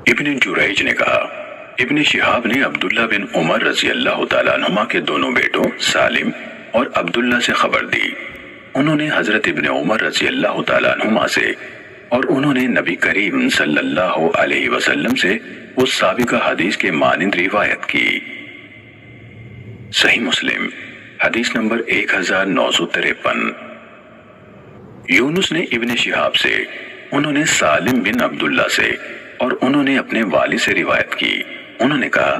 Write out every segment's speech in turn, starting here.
ابن جریج نے کہا ابن شہاب نے عبداللہ بن عمر رضی اللہ تعالیٰ عنہما کے دونوں بیٹوں سالم اور عبداللہ سے خبر دی۔ انہوں نے حضرت ابن عمر رضی اللہ تعالیٰ عنہما سے اور انہوں نے نبی کریم صلی اللہ علیہ وسلم سے اس سابقہ حدیث کے مانند روایت کی۔ صحیح مسلم حدیث نمبر 1953۔ یونس نے ابن شہاب سے، انہوں نے سالم بن عبداللہ سے اور انہوں نے اپنے والد سے روایت کی۔ انہوں نے کہا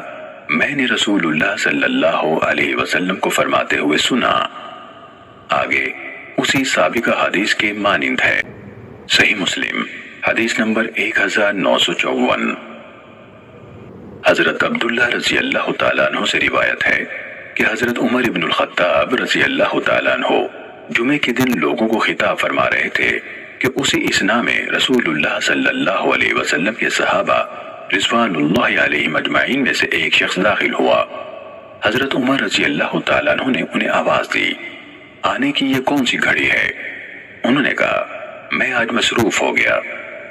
میں نے رسول اللہ صلی اللہ علیہ وسلم کو فرماتے ہوئے سنا۔ آگے اسی سابقہ حدیث کے مانند ہے۔ صحیح مسلم حدیث نمبر 1954۔ حضرت عبداللہ رضی اللہ تعالیٰ عنہ سے روایت ہے کہ حضرت عمر ابن الخطاب رضی اللہ تعالیٰ عنہ جمعے کے دن لوگوں کو خطاب فرما رہے تھے کہ اسی اثنا میں رسول اللہ صلی اللہ علیہ وسلم کے صحابہ رضوان اللہ علیہم اجمعین میں سے ایک شخص داخل ہوا۔ حضرت عمر رضی اللہ تعالیٰ عنہ نے انہیں آواز دی، آنے کی یہ کون سی گھڑی ہے؟ انہوں نے کہا میں آج مصروف ہو گیا،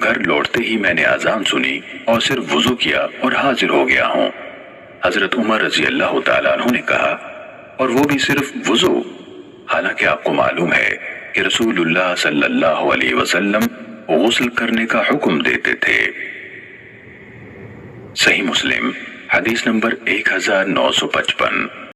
گھر لوٹتے ہی میں نے اذان سنی اور صرف وضو کیا اور حاضر ہو گیا ہوں۔ حضرت عمر رضی اللہ تعالیٰ عنہ نے کہا اور وہ بھی صرف وضو؟ حالانکہ آپ کو معلوم ہے کہ رسول اللہ صلی اللہ علیہ وسلم غسل کرنے کا حکم دیتے تھے۔ صحیح مسلم حدیث نمبر 1955۔